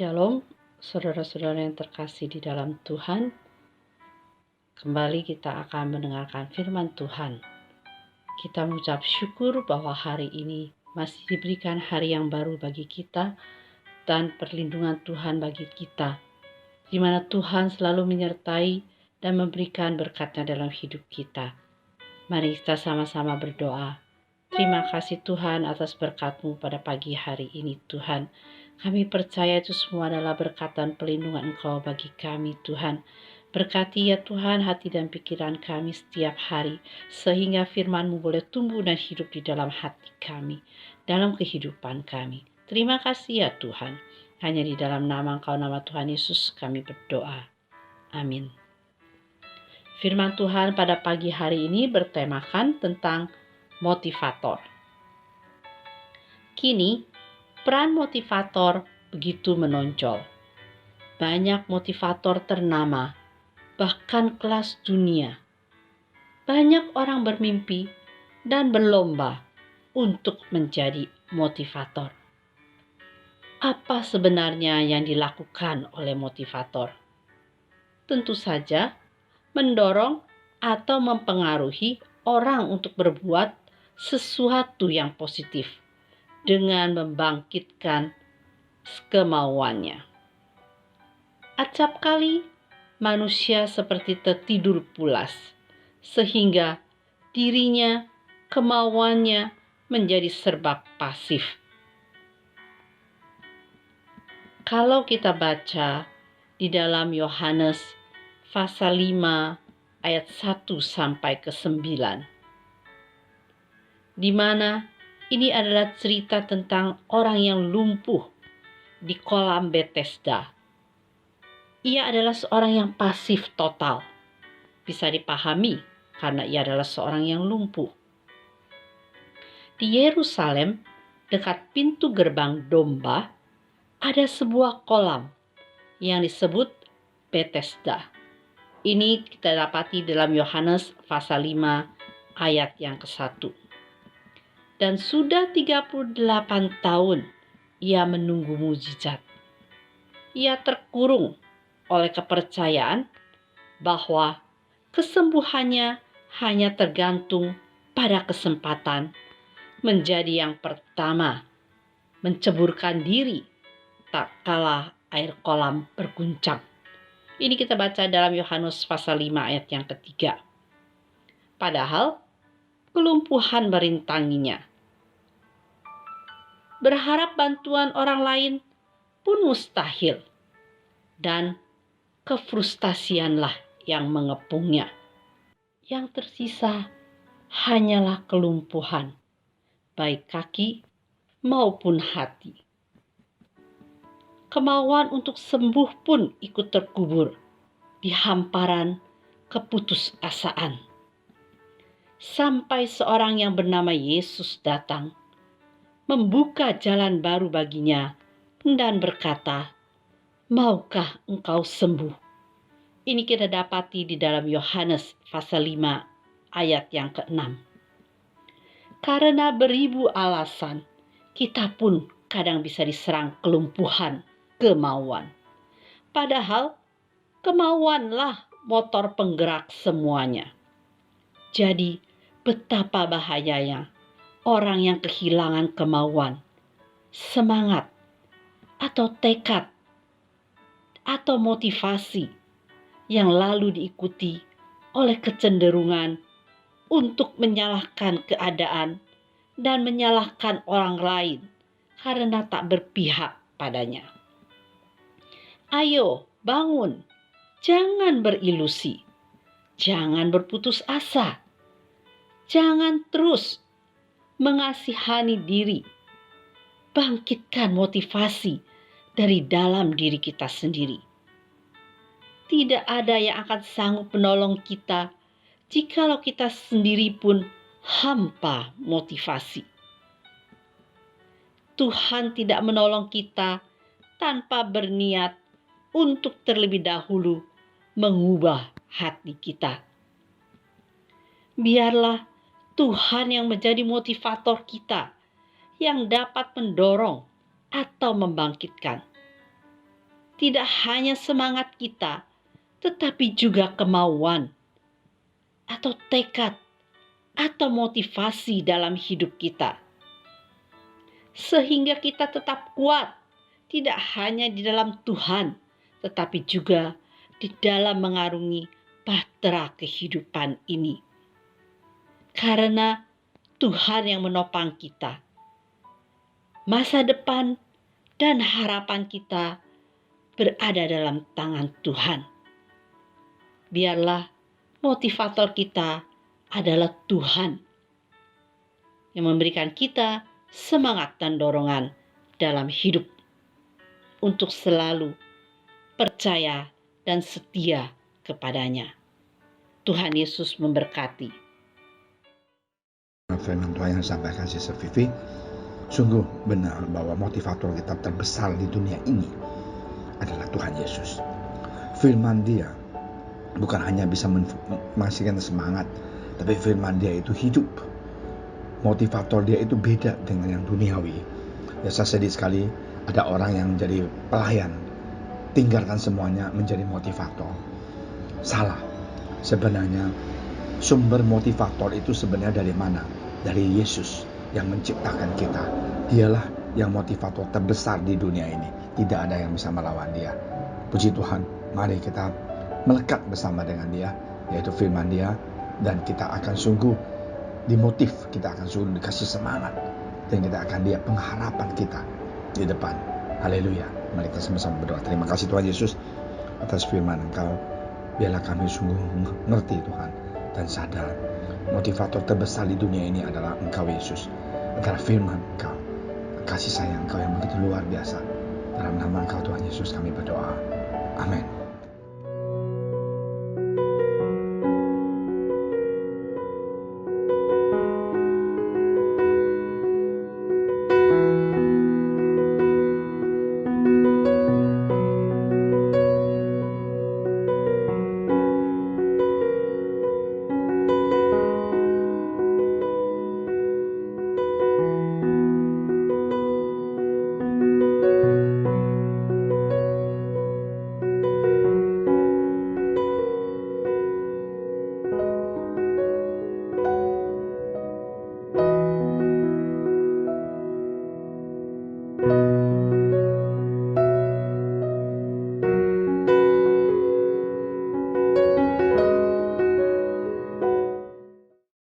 Shalom, saudara-saudara yang terkasih di dalam Tuhan. Kembali kita akan mendengarkan firman Tuhan. Kita mengucap syukur bahwa hari ini masih diberikan hari yang baru bagi kita dan perlindungan Tuhan bagi kita, di mana Tuhan selalu menyertai dan memberikan berkat-Nya dalam hidup kita. Mari kita sama-sama berdoa. Terima kasih Tuhan atas berkat-Mu pada pagi hari ini Tuhan. Kami percaya itu semua adalah berkat dan pelindungan Engkau bagi kami Tuhan. Berkati ya Tuhan hati dan pikiran kami setiap hari, sehingga firman-Mu boleh tumbuh dan hidup di dalam hati kami, dalam kehidupan kami. Terima kasih ya Tuhan. Hanya di dalam nama Engkau, nama Tuhan Yesus kami berdoa. Amin. Firman Tuhan pada pagi hari ini bertemakan tentang motivator. Kini, peran motivator begitu menonjol. Banyak motivator ternama, bahkan kelas dunia. Banyak orang bermimpi dan berlomba untuk menjadi motivator. Apa sebenarnya yang dilakukan oleh motivator? Tentu saja mendorong atau mempengaruhi orang untuk berbuat sesuatu yang positif dengan membangkitkan kemauannya. Acap kali manusia seperti tertidur pulas, sehingga dirinya, kemauannya menjadi serba pasif. Kalau kita baca di dalam Yohanes pasal 5 ayat 1 sampai ke 9, di mana ini adalah cerita tentang orang yang lumpuh di kolam Bethesda. Ia adalah seorang yang pasif total. Bisa dipahami karena ia adalah seorang yang lumpuh. Di Yerusalem, dekat pintu gerbang domba, ada sebuah kolam yang disebut Bethesda. Ini kita dapati dalam Yohanes pasal 5 ayat yang ke-1. Dan sudah 38 tahun ia menunggu mujizat. Ia terkurung oleh kepercayaan bahwa kesembuhannya hanya tergantung pada kesempatan menjadi yang pertama menceburkan diri tak kala air kolam berguncang. Ini kita baca dalam Yohanes pasal 5 ayat yang ke-3. Padahal kelumpuhan merintanginya. Berharap bantuan orang lain pun mustahil. Dan kefrustasianlah yang mengepungnya. Yang tersisa hanyalah kelumpuhan, baik kaki maupun hati. Kemauan untuk sembuh pun ikut terkubur di hamparan keputusasaan. Sampai seorang yang bernama Yesus datang, membuka jalan baru baginya dan berkata, "Maukah engkau sembuh?" Ini kita dapati di dalam Yohanes pasal 5 ayat yang ke-6. Karena beribu alasan, kita pun kadang bisa diserang kelumpuhan kemauan. Padahal kemauanlah motor penggerak semuanya. Jadi betapa bahayanya orang yang kehilangan kemauan, semangat, atau tekad, atau motivasi yang lalu diikuti oleh kecenderungan untuk menyalahkan keadaan dan menyalahkan orang lain karena tak berpihak padanya. Ayo, bangun. Jangan berilusi. Jangan berputus asa. Jangan terus mengasihani diri. Bangkitkan motivasi dari dalam diri kita sendiri. Tidak ada yang akan sanggup menolong kita jikalau kita sendiri pun hampa motivasi. Tuhan tidak menolong kita tanpa berniat untuk terlebih dahulu mengubah hati kita. Biarlah Tuhan yang menjadi motivator kita, yang dapat mendorong atau membangkitkan. tidak hanya semangat kita, tetapi juga kemauan atau tekad atau motivasi dalam hidup kita. Sehingga kita tetap kuat, tidak hanya di dalam Tuhan, tetapi juga di dalam mengarungi bahtera kehidupan ini. Karena Tuhan yang menopang kita. Masa depan dan harapan kita berada dalam tangan Tuhan. Biarlah motivator kita adalah Tuhan yang memberikan kita semangat dan dorongan dalam hidup untuk selalu percaya dan setia kepadanya. Tuhan Yesus memberkati. Firman Tuhan yang disampaikan Sister Vivi, sungguh benar bahwa motivator kita terbesar di dunia ini adalah Tuhan Yesus. Firman Dia bukan hanya bisa menghasilkan semangat, tapi firman Dia itu hidup. Motivator Dia itu beda dengan yang duniawi. Ya, saya sedih sekali ada orang yang jadi pelayan, tinggalkan semuanya menjadi motivator. Salah. Sebenarnya sumber motivator itu sebenarnya dari mana? Dari Yesus yang menciptakan kita. Dialah yang motivator terbesar di dunia ini. Tidak ada yang bisa melawan Dia. Puji Tuhan, mari kita melekat bersama dengan Dia, yaitu firman Dia, dan kita akan sungguh dimotif, kita akan sungguh dikasih semangat, dan kita akan lihat pengharapan kita di depan. Haleluya. Mari kita sama-sama berdoa. Terima kasih Tuhan Yesus atas firman Engkau. Biarlah kami sungguh mengerti Tuhan dan sadar motivator terbesar di dunia ini adalah Engkau Yesus, adalah firman Engkau, kasih sayang Engkau yang begitu luar biasa. Dalam nama Engkau Tuhan Yesus kami berdoa. Amin.